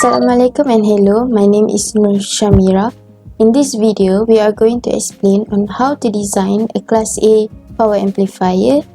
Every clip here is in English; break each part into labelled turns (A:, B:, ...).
A: Assalamualaikum and hello, my name is Nur Shamira. In this video, we are going to explain on how to design a Class A power amplifier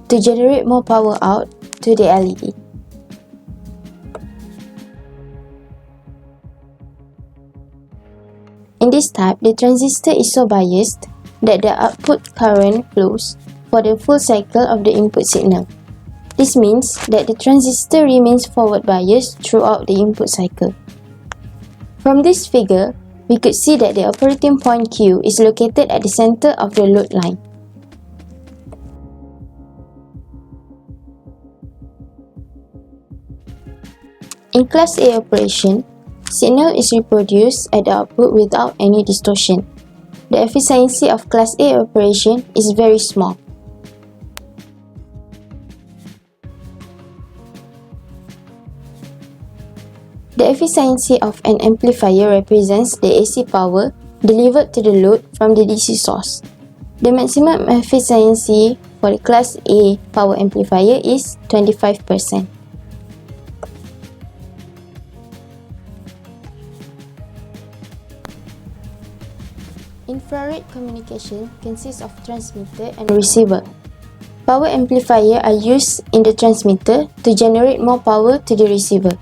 A: to generate more power out to the LED. In this type, the transistor is so biased that the output current flows for the full cycle of the input signal. This means that the transistor remains forward biased throughout the input cycle. From this figure, we could see that the operating point Q is located at the center of the load line. In Class A operation, signal is reproduced at the output without any distortion. The efficiency of Class A operation is very small. The efficiency of an amplifier represents the AC power delivered to the load from the DC source. The maximum efficiency for the Class A power amplifier is 25%. Infrared communication consists of transmitter and receiver. Power amplifiers are used in the transmitter to generate more power to the receiver.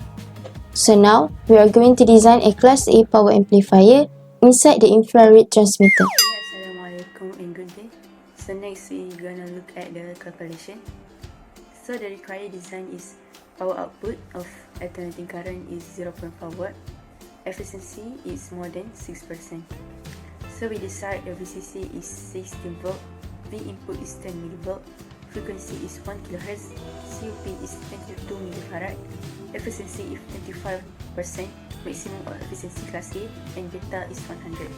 A: So now, we are going to design a Class A power amplifier inside the infrared transmitter.
B: Assalamualaikum and good day. So next we're gonna look at the calculation. So the required design is power output of alternating current is 0.4 watt. Efficiency is more than 6%. So we decide the VCC is 16 volt, V input is 10 mV, frequency is 1 kHz, CUP is 22 mF, efficiency is 25%, maximum efficiency Class A, and beta is 100.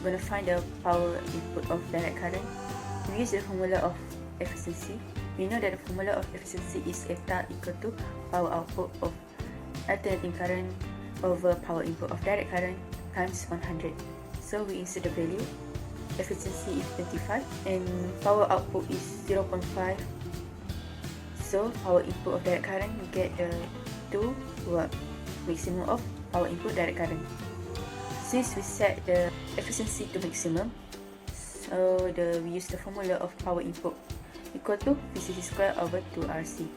B: We're gonna find the power input of direct current. We use the formula of efficiency. We know that the formula of efficiency is eta equal to power output of alternating current over power input of direct current times 100. So we insert the value. Efficiency is 25 and power output is 0.5. So power input of direct current we get the 2 watt maximum of power input direct current. Since we set the efficiency to maximum, so we use the formula of power input equal to VCC square over 2RC.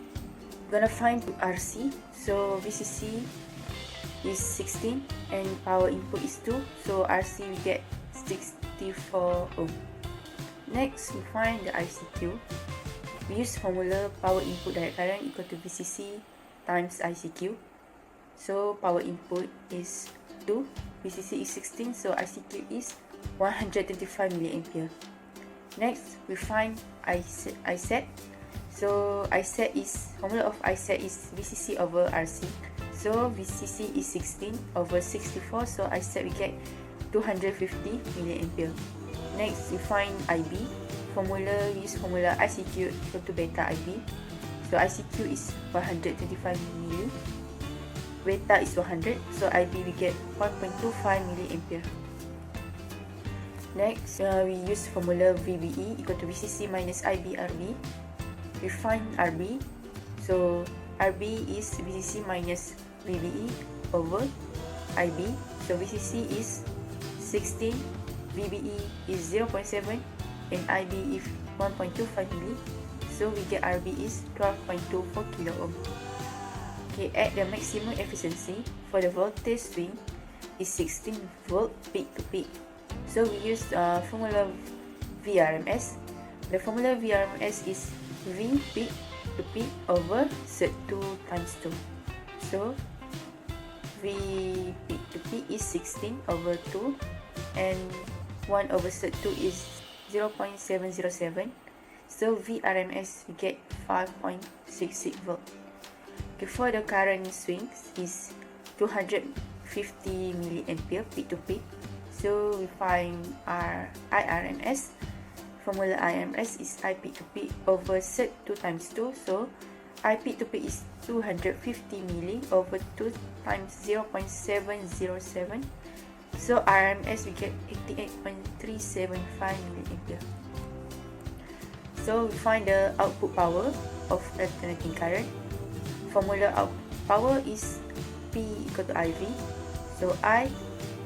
B: We're gonna find RC. So VCC is 16 and power input is 2, so RC we get 64 ohm. Next, we find the ICQ. We use formula power input direct current equal to VCC times ICQ. So power input is 2, VCC is 16, so ICQ is 125 mA. Next, we find ISET. So ISET is formula of ISET is VCC over RC. So VCC is 16 over 64, so ISET we get 250 mA. Next, we find IB. We use formula ICQ equal to beta IB. So ICQ is 125 mA. Beta is 100, so IB we get 1.25 mA. Next, we use formula VBE equal to VCC minus IB RB. We find RB. So RB is VCC minus VBE over IB. So VCC is 16, VBE is 0.7 and IB is 1.25 mA. So we get RB is 12.24 kilo ohm. Okay, at the maximum efficiency for the voltage swing is 16 volt peak to peak. So we use the formula VRMS. The formula VRMS is V peak to peak over Z2 times 2. So V peak to peak is 16 over 2 and 1 over Z2 is 0.707. So VRMS we get 5.66 volt. Okay, for the current swings is 250 mA peak to peak. So we find IRMS. Formula IRMS is I peak to peak over Z2 times 2. So I peak to peak is 250 mA over 2 times 0.707. So RMS we get 88.375 mA. So we find the output power of alternating current. Formula output power is P equal to IV. So I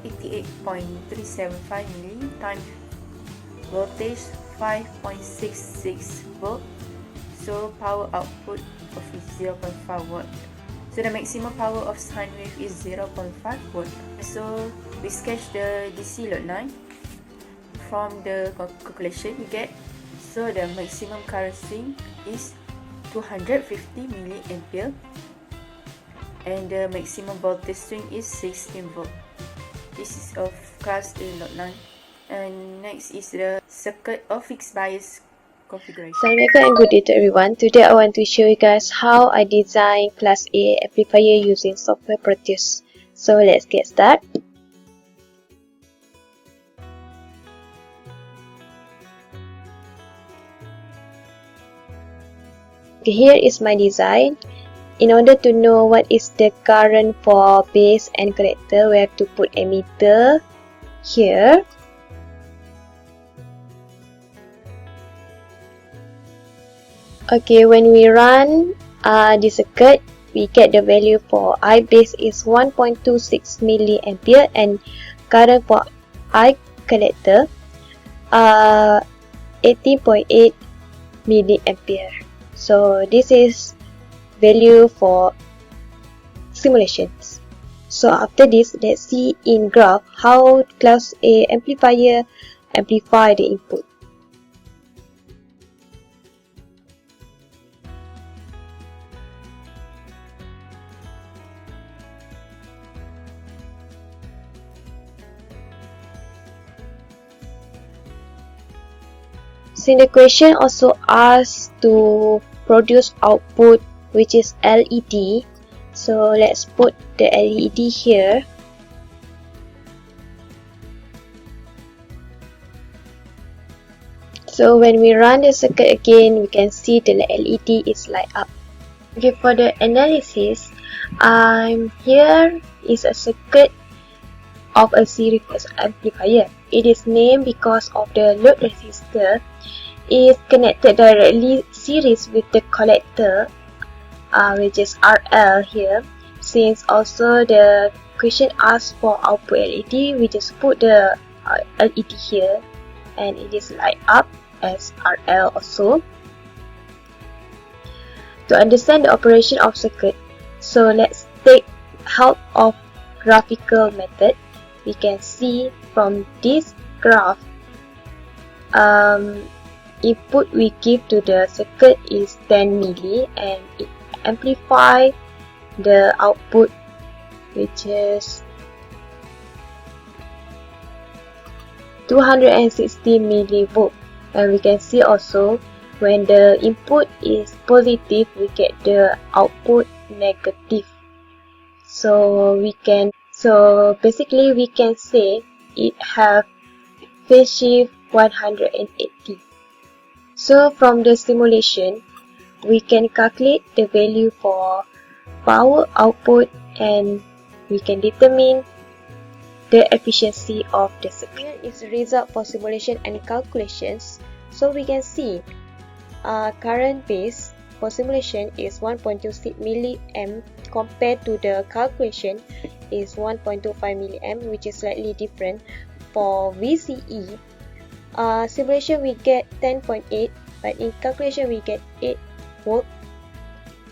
B: 88.375 milli times voltage 5.66 volt. So power output of is 0.5 watt. So the maximum power of sine wave is 0.5 watt. So we sketch the DC load line. From the calculation we get, so the maximum current swing is 250 milliampere and the maximum voltage swing is 16 volt. This is of class A load line. And next is the circuit of fixed bias configuration.
A: Assalamualaikum and good day to everyone. Today I want to show you guys how I design class A amplifier using software Proteus. So let's get started. Okay, here is my design. In order to know what is the current for base and collector, we have to put emitter here. Okay, when we run the circuit, we get the value for I base is 1.26 milliampere and current for I collector 18.8 milliampere. So this is value for simulations. So after this, let's see in graph how class A amplifier amplify the input. So the question also asks to produce output which is LED. So let's put the LED here. So when we run the circuit again, we can see the LED is light up. Okay, for the analysis, here is a circuit of a series amplifier. It is named because of the load resistor is connected directly series with the collector, which is RL here. Since also the question asks for output LED, we just put the LED here and it is light up as RL also. To understand the operation of circuit, so let's take help of graphical method. We can see from this graph, input we give to the circuit is 10 milli and it amplify the output which is 260 millivolt. And we can see also when the input is positive, we get the output negative. So basically we can say it have phase shift 180. So from the simulation, we can calculate the value for power output and we can determine the efficiency of the circuit. Here is the result for simulation and calculations. So we can see current base for simulation is 1.26 milliamp compared to the calculation is 1.25 milliamp, which is slightly different. For VCE, simulation we get 10.8, but in calculation we get 8 volt.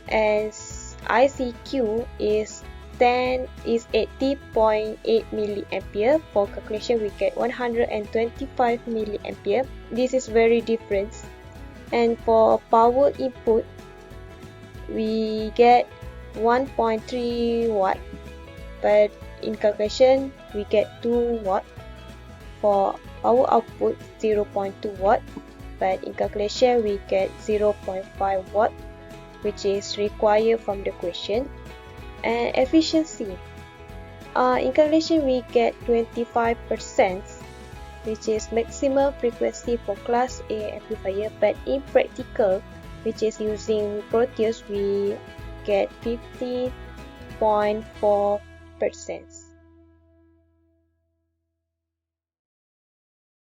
A: As ICQ is 80.8 milliampere. For calculation we get 125 milliampere. This is very different. And for power input, we get 1.3 watt, but in calculation we get 2 watt. For power output 0.2 watt, but in calculation we get 0.5 watt, which is required from the question. And efficiency, in calculation we get 25%, which is maximum frequency for class A amplifier, but in practical, which is using Proteus, we get 50.4%.